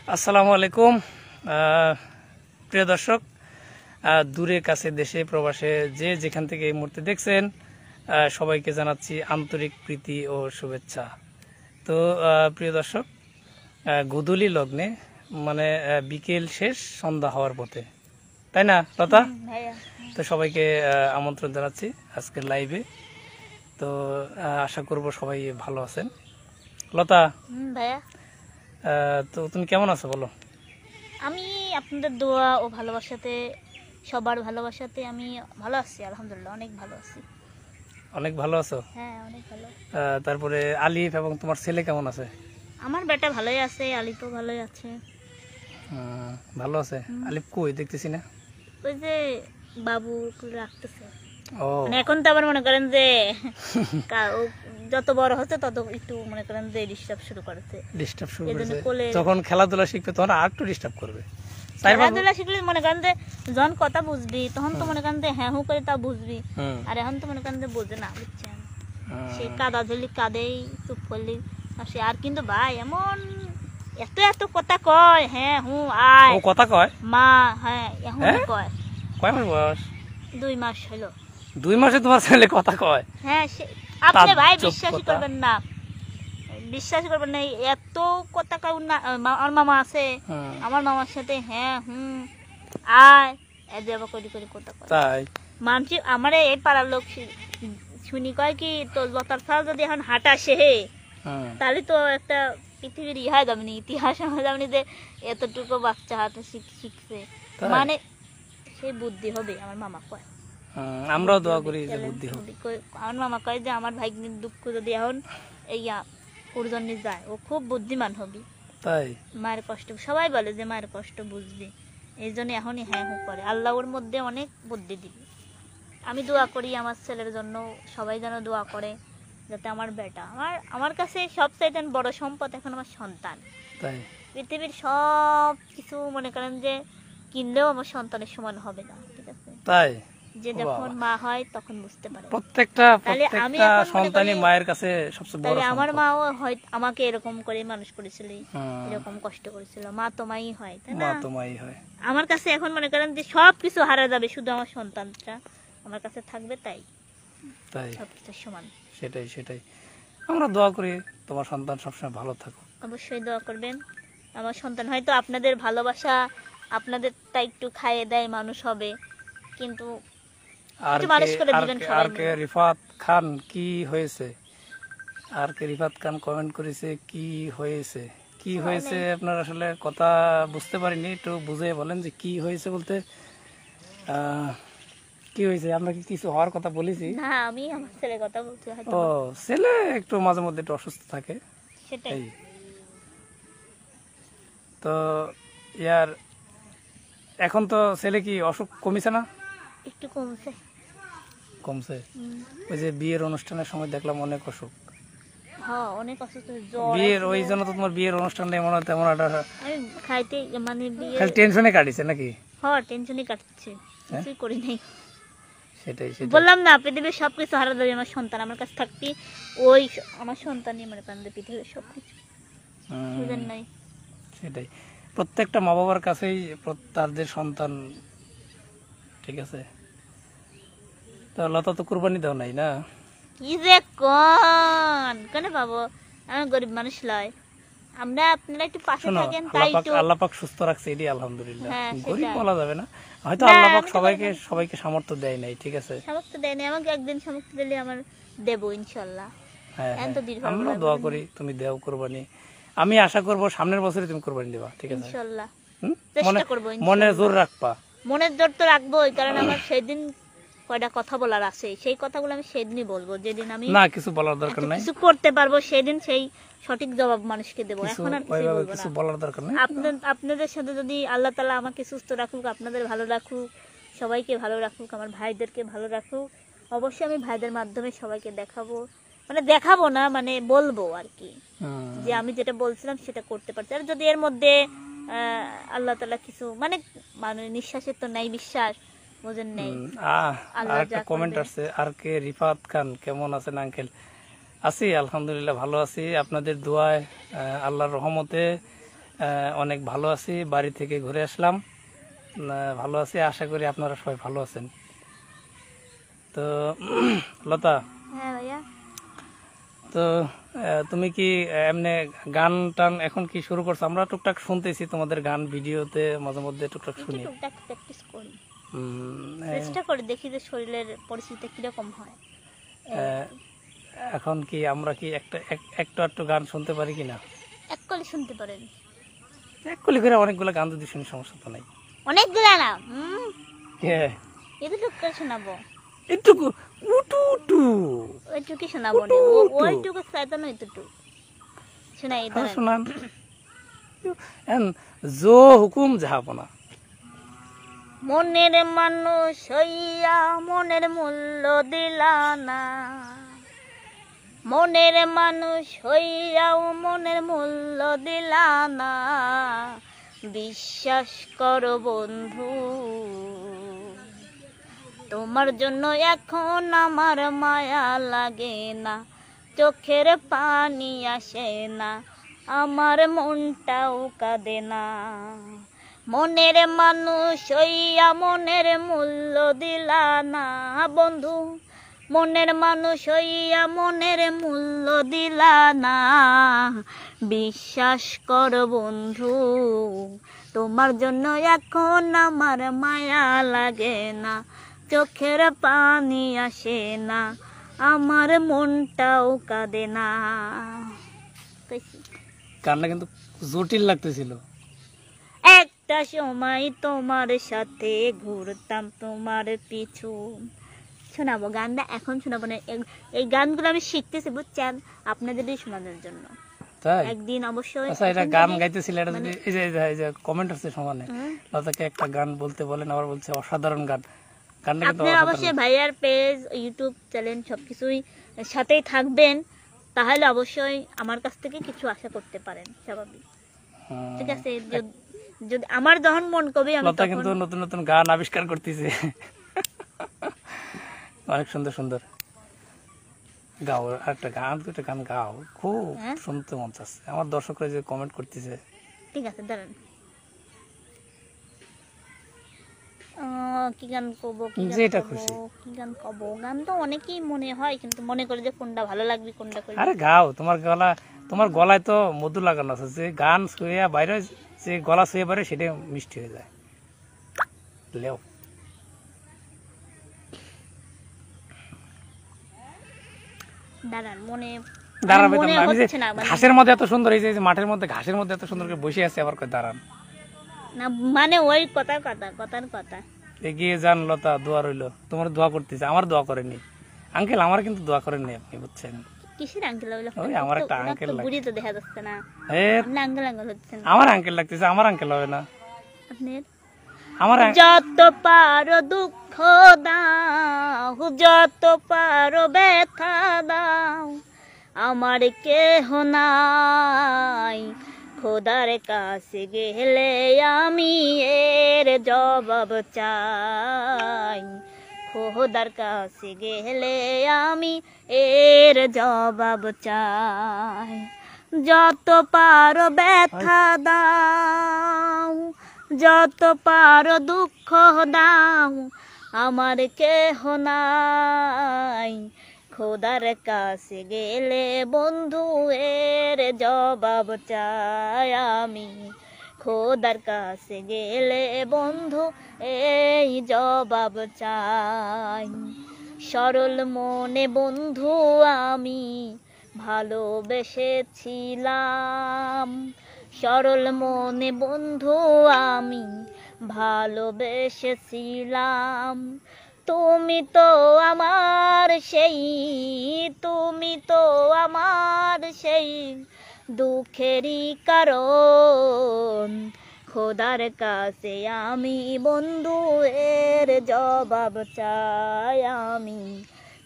আসসালামু আলাইকুম প্রিয় দর্শক, দূরে কাছে দেশে প্রবাসে যে যেখান থেকে এই মুহূর্তে দেখছেন সবাইকে জানাচ্ছি আন্তরিক প্রীতি ও শুভেচ্ছা। তো প্রিয় দর্শক, গোধূলি লগ্নে মানে বিকেল শেষ সন্ধ্যা হওয়ার পথে, তাই না লতা? তো সবাইকে আমন্ত্রণ জানাচ্ছি আজকের লাইভে। তো আশা করব সবাই ভালো আছেন। লতা, ভাইয়া, তো তুমি কেমন আছো বলো? আমি আপনাদের দোয়া ও ভালোবাসাতে, সবার ভালোবাসাতে আমি ভালো আছি, আলহামদুলিল্লাহ অনেক ভালো আছি। অনেক ভালো আছো? হ্যাঁ, অনেক ভালো। তারপরে আলিফ এবং তোমার ছেলে কেমন আছে? আমার বেটা ভালোই আছে, আলি তো ভালোই আছে। ভালো আছে। আলিফ কই দেখতেছি না? ওই যে বাবু রাখতেছে। ও মানে এখন তো আবার মনে করেন যে ও যত বড় হচ্ছে তত একটু মনে করেন যে ডিস্টার্ব শুরু করেছে। ডিস্টার্ব শুরু এজন্য করেছে। কোলে যখন খেলাধুলা শিখবে তখন আর একটু ডিস্টার্ব করবে। খেলাধুলা শিখলে মনে করেন যে যখন কথা বুঝবি তখন তো মনে করেন যে হ্যাঁ হু করে তা বুঝবি। আর এখন তো মনে করেন যে বোঝে না, বুঝছেন? সে কাদা ধরলি কাদেই, চুপ করলি সে। আর কিন্তু ভাই এমন এত এত কথা কয়, হ্যাঁ হু আয়, ও কথা কয় মা, হ্যাঁ এখন কয়। কয় মাস বয়স? 2 মাস হলো। 2 মাসে তোমার ছেলে কথা কয়? হ্যাঁ, আপনি ভাই চুপ বিশ্বাসই কথা। করবেন না, বিশ্বাস করবেন না, এত কথা কয় না। আমার মামা আছে, আমার মামার সাথে হ্যাঁ হুম আয় এদের করি করি কথা কয়। তাই মানুষ আমার এই পাড়ার লোক শুনি কয় কি, তো লতার ছাড়া যদি এখন হাট আসে তাহলে তো একটা পৃথিবীর ইহাই যাবে না, ইতিহাস হয়ে যাবে না যে এতটুকু বাচ্চা হাতে শিখছে, মানে সে বুদ্ধি হবে। আমার মামা কয়, আমরাও দোয়া করি যে বুদ্ধি হোক। আমার মামা কয় যে আমার ভাগ্নির দুঃখ যদি এখন এই উর্জনে যায়, ও খুব বুদ্ধিমান হবে। তাই মায়ের কষ্ট সবাই বলে যে মায়ের কষ্ট বুঝবি, এই জন্য এখনই হ্যাঁ হু করে। আল্লাহ ওর মধ্যে অনেক বুদ্ধি দিবে। আমি দোয়া করি আমার ছেলের জন্য, সবাই যেন দোয়া করে যাতে আমার বেটা, আমার কাছে সবচাইতে বড় সম্পদ এখন আমার সন্তান। তাই পৃথিবীর সব কিছু মনে করেন যে কিনলেও আমার সন্তানের সমান হবে না, ঠিক আছে? তাই যে যখন মা হয় তখন বুঝতে পারে। প্রত্যেকটা আমি সন্তানই মায়ের কাছে সবচেয়ে বড় সম্পদ। আমার মাও হয় আমাকে এরকম করে মানুষ করেছিল, এরকম কষ্ট করেছিল। মা তো মাই হয়, তাই না? মা তো মাই হয়। আমার কাছে এখন মনে করেন যে সব কিছু হারা যাবে, শুধু আমার সন্তানটা আমার কাছে থাকবে, তাই তাই সবকিছু সমান। সেটাই সেটাই আমরা দোয়া করি তোমার সন্তান সবসময় ভালো থাকুক। অবশ্যই দোয়া করবেন। আমার সন্তান হয়তো আপনাদের ভালোবাসা, আপনাদের তা একটু খাইয়ে দেয়, মানুষ হবে, কিন্তু আর কে রিফাত খান কি হয়েছে? আর কে রিফাত খান কমেন্ট করেছে কি হয়েছে? কি হয়েছে আপনার আসলে কথা বুঝতে পারিনি, একটু বুঝে বলেন যে কি হয়েছে বলতে কি হয়েছে? আমরা কি কিছু হওয়ার কথা বলেছি? না, আমি আমার ছেলের কথা বলছি। ও, ছেলে একটু মাঝে মধ্যে একটু অসুস্থ থাকে, সেটাই। তো ইয়ার এখন তো ছেলে কি অসুখ কমিছে না? একটু কমছে। কমছে। ওই যে বিয়ের অনুষ্ঠানের সময় দেখলাম অনেক অসুখ। হ্যাঁ, অনেক অসুস্থ, জ্বর। বিয়ের ওই জন্য তো তোমার বিয়ের অনুষ্ঠানে এমন তেমন একটা আমি খাইতে মানে বিয়ে খালি টেনশনে কাটিছে নাকি? হ্যাঁ, টেনশনই কাটছে, কিছুই করি নাই। সেটাই সেটাই বললাম না, পৃথিবীর সবকিছু হারা যাবে, আমার সন্তান আমার কাছে থাকতে, ওই আমার সন্তানই মনে করেন পৃথিবীর সবকিছু, বুঝেন নাই? সেটাই প্রত্যেকটা মা বাবার কাছেই তাদের সন্তান, ঠিক আছে? তো লতা তো কুরবানি দাও নাই না? কি যে কেন পাবো, আমি গরিব মানুষ লয়। আমরা আপনারা একটু পাশে থাকেন, তাই একটু আল্লাহ পাক সুস্থ রাখছে, এটাই আলহামদুলিল্লাহ। হ্যাঁ, গরিব সেটাই। বলা যাবে না, হয়তো আল্লাহ পাক সবাইকে সামর্থ্য দেয় নাই, ঠিক আছে? সামর্থ্য দেয় না, আমাকে একদিন সামর্থ্য দিলে আমার দেবো ইনশাল্লাহ। হ্যাঁ, এত দীর্ঘ আমরা দোয়া করি তুমি দেও কুরবানি। আমি আশা করব সামনের বছরে তুমি কুরবানি দেবা, ঠিক আছে? ইনশাল্লাহ মনে চেষ্টা করবো। মনে জোর রাখবা। মনের জোর তো রাখবোই, কারণ আমার সেদিন কয়টা কথা বলার আছে, সেই কথাগুলো আমি সেদিনই বলবো, যেদিন আমি না কিছু বলার দরকার নাই, কিছু করতে পারবো, সেদিন সেই সঠিক জবাব মানুষকে দেবো। এখন আর কিছু বলার দরকার নাই। আপনাদের সাথে যদি আল্লাহ তাআলা আমাকে সুস্থ রাখুক, আপনাদের ভালো রাখুক, সবাইকে ভালো রাখুক, আমার ভাইদেরকে ভালো রাখুক, অবশ্যই আমি ভাইদের মাধ্যমে সবাইকে দেখাবো, মানে দেখাবো না মানে বলবো আর কি, যে আমি যেটা বলছিলাম সেটা করতে পারছি। আর যদি এর মধ্যে আল্লাহ তাআলা কিছু মানে নিঃশ্বাসের তো নাই বিশ্বাস, বুঝেন নাই? আর একটা কমেন্ট আসছে, আর কে রিফাত খান কেমন আছেন আঙ্কেল? আছি আলহামদুলিল্লাহ, ভালো আছি আপনাদের দোয়ায়, আল্লাহর রহমতে অনেক ভালো আছি, বাড়ি থেকে ঘুরে আসলাম। ভালো আছি, আশা করি আপনারা সবাই ভালো আছেন। তো লতা, হ্যাঁ ভাইয়া, তো তুমি কি এমনি গান টান এখন কি শুরু করছো? আমরা টুকটাক শুনতেছি তোমাদের গান, ভিডিওতে মাঝে মধ্যে টুকটাক একটু শুনি। টুকটাক প্র্যাকটিস করি, উম, চেষ্টা করি, দেখি যে শরীরের পরিস্থিতি কিরকম হয়। এখন কি আমরা কি একটু একটু গান শুনতে পারি কিনা? এক কলি শুনতে পারেন, এক কলি করে অনেকগুলো গান যদি শুনি সমস্যা তো নাই। অনেকগুলা না, হ্যাঁ, এতটুকু করে শোনাবো, এটুকু উটু উটু ওইটুকু শোনাবো না, ওইটুকু চাইতো না, এতটুকু শোনাই হ্যাঁ, দাঁড়ান। শোনান। জো হুকুম যাহাপনা। মনের মানুষ হইয়া মনের মূল্য দিলা না, মনের মানুষ হইয়াও মনের মূল্য দিলা না, বিশ্বাস করো বন্ধু, তোমার জন্য এখন আমার মায়া লাগে না, চোখের পানি আসে না, আমার মনটাও কাঁদে না। মনের মানুষ হইয়া মনের মূল্য দিলা না বন্ধু, মনের মানুষ হইয়া মনের মূল্য দিলা না, বিশ্বাস কর বন্ধু, তোমার জন্য এখন আমার মায়া লাগে না, চোখের পানি আসে না, আমার মনটাও কাঁদে না। গানটা কিন্তু জটিল লাগতেছিল। একটা সময় তোমার সাথে ঘুরতাম তোমার পিছু, শোনাবো গানটা, এখন শোনাবো না, এই গানগুলো আমি শিখতেছি বুঝছেন, আপনাদের শোনানোর জন্য। তাই একদিন অবশ্যই। আচ্ছা, এটা গান গাইতেছিল, এটা যদি এই যে কমেন্ট আসছে সমানে, লতাকে একটা গান বলতে বলেন, আবার বলছে অসাধারণ গান। গানটা কিন্তু আপনারা অবশ্যই ভাইয়ার পেজ, ইউটিউব চ্যানেল সবকিছুই সাথেই থাকবেন, তাহলে অবশ্যই আমার কাছ থেকে কিছু আশা করতে পারেন, স্বাভাবিক। ঠিক আছে, যদি আমার যখন মন কবে, আমি লতা কিন্তু নতুন নতুন গান আবিষ্কার করতেছে, অনেক সুন্দর সুন্দর। গাও একটা গান, দুটো গান গাও, খুব শুনতে মন চাচ্ছে আমার। দর্শকরা যে কমেন্ট করতেছে। ঠিক আছে, দাঁড়ান, কি গান করবো, যেটা খুশি। কি গান করবো, গান তো অনেকেই মনে হয়, কিন্তু মনে করে যে কোনটা ভালো লাগবে, কোনটা করে। আরে গাও, তোমার গলায় তো মধু লাগানো আছে, যে গান শুয়ে বাইরে, যে গলা শুয়ে বাইরে সেটা মিষ্টি হয়ে যায়। লেও দাঁড়ান, দাঁড়াবে মনে আমি যে হচ্ছে না, ঘাসের মধ্যে এত সুন্দর, এই যে মাঠের মধ্যে ঘাসের মধ্যে এত সুন্দর করে বসে আছে, আবার কই দাঁড়ান। না মানে ওই কথার কথা। এগিয়ে যান লতা, দোয়া রইলো। তোমার দোয়া করতেছে, আমার দোয়া করেনি আঙ্কেল, আমার কিন্তু দোয়া করেননি আপনি, বুঝছেন? কিসের আঙ্কেল? ওই আমার একটা আঙ্কেল লাগে। বুড়ি তো দেখা যাচ্ছে না, আপনি আঙ্কেল হচ্ছেন। আমার আঙ্কেল লাগতেছে, আমার আঙ্কেল হবে না আপনার আমার। যত পারো দুঃখ দাও, যত পারো ব্যথা দাও, আমার কেহ নাই, খোদার কাছে গেলে আমি এর জবাব চাই, খোদার কাছে গেলে আমি এর জবাব চাই। যত পারো ব্যথা দাও, যত পারো দুঃখ দাও, আমার কেহ নাই, খোদার কাছে গেলে বন্ধু এর জবাব চাই আমি, খোদার কাছে গেলে বন্ধু এই জবাব চাই। সরল মনে বন্ধু আমি ভালোবেসেছিলাম, সরল মনে বন্ধু আমি ভালোবেসেছিলাম, তুমি তো আমার সেই, তুমি তো আমার সেই দুঃখেরই কারণ, খোদার কাছে আমি বন্ধু এর জবাব চাই আমি,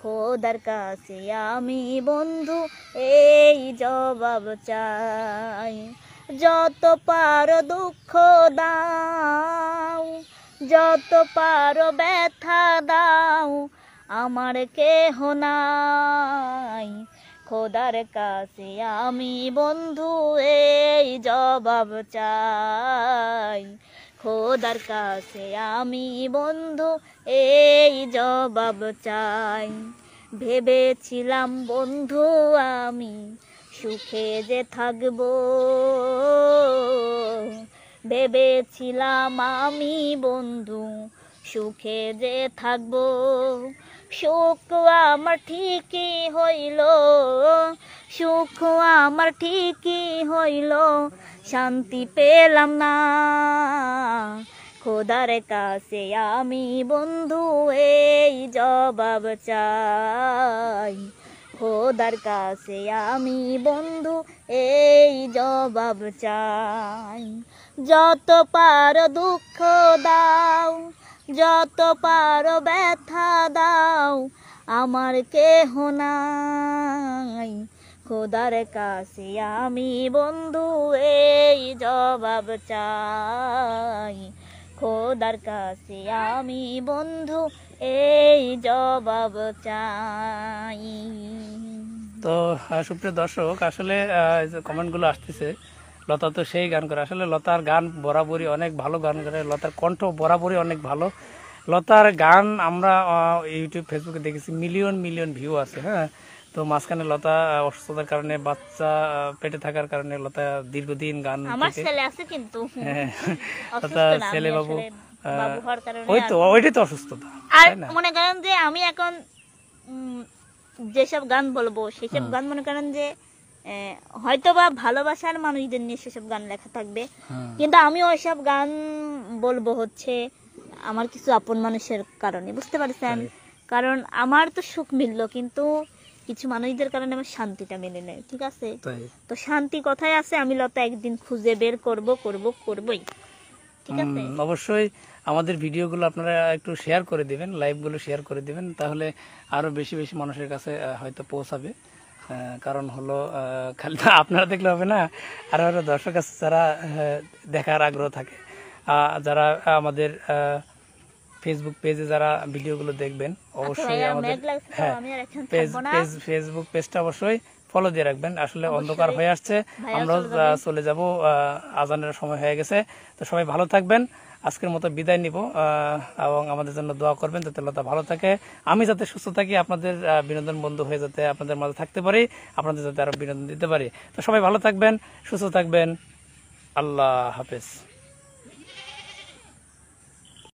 খোদার কাছে আমি বন্ধু এই জবাব চাই। যত পারো দুঃখ দাও, যত পারো ব্যথা দাও, আমার কেহ নাই, খোদার কাছে আমি বন্ধু এই জবাব চাই, খোদার কাছে আমি বন্ধু এই জবাব চাই। ভেবেছিলাম বন্ধু আমি সুখে যে থাকবো, ভেবেছিলাম আমি বন্ধু সুখে যে থাকবো, সুখ আমার ঠিকই হইল, সুখ আমার ঠিকই হইল, শান্তি পেলাম না। খোদার কাছে আমি বন্ধু এই জবাব চাই, খোদার কাছে আমি বন্ধু এই জবাব চাই। যত পারো দুঃখ দাও, যত পারো ব্যথা দাও, আমার কেহ নাই, খোদার কাছে আমি বন্ধু এই জবাব চাই, খোদার কাছে আমি বন্ধু এই জবাব চাই। তো সুপ্রিয় দর্শক, আসলে যে কমেন্টগুলো আসতেছে, লতা তো সেই গান করে। আসলে লতার গান বরাবরই অনেক ভালো গান করে, লতার কণ্ঠ বরাবরই অনেক ভালো। লতার গান আমরা ইউটিউব ফেসবুকে দেখেছি, মিলিয়ন মিলিয়ন ভিউ আছে। হ্যাঁ, তো মাঝখানে লতা অসুস্থতার কারণে, বাচ্চা পেটে থাকার কারণে লতা দীর্ঘদিন গান আমার ছেলে আছে কিন্তু হ্যাঁ, অসুস্থ লতা না, ছেলে আমি বাবু আসলে বাবু হওয়ার কারণে ওই তো ওইটাই তো অসুস্থতা, আর তাই না? মনে করেন যে আমি এখন যেসব গান বলবো সেসব গান মনে করেন যে হয়তোবা ভালোবাসার মানুষদের নিয়ে সেসব গান লেখা থাকবে, কিন্তু আমি ওইসব গান বলবো হচ্ছে আমার কিছু আপন মানুষের কারণে, বুঝতে পারছেন? কারণ আমার তো সুখ মিললো, কিন্তু কিছু মানুষদের কারণে আমার শান্তিটা মেলে নেই, ঠিক আছে? তো শান্তি কোথায় আছে আমি লতা একদিন খুঁজে বের করবই, ঠিক আছে? অবশ্যই আমাদের ভিডিওগুলো আপনারা একটু শেয়ার করে দিবেন, লাইভগুলো শেয়ার করে দিবেন, তাহলে আরো বেশি বেশি মানুষের কাছে হয়তো পৌঁছাবে। কারণ হলো খালি আপনারা দেখলে হবে না, আরো আরো দর্শক আছে যারা দেখার আগ্রহ থাকে, যারা আমাদের ফেসবুক পেজে যারা ভিডিওগুলো দেখবেন অবশ্যই আমাদের ফেসবুক পেজটা অবশ্যই ফলো দিয়ে রাখবেন। আসলে অন্ধকার হয়ে আসছে, আমরাও চলে যাব, আজানের সময় হয়ে গেছে। তো সবাই ভালো থাকবেন, আজকের মতো বিদায় নিব, এবং আমাদের জন্য দোয়া করবেন যাতে লতা ভালো থাকে, আমি যাতে সুস্থ থাকি, আপনাদের বিনোদন বন্ধু হয়ে যাতে আপনাদের মাঝে থাকতে পারি, আপনাদের যাতে আরো বিনোদন দিতে পারি। তো সবাই ভালো থাকবেন, সুস্থ থাকবেন, আল্লাহ হাফেজ।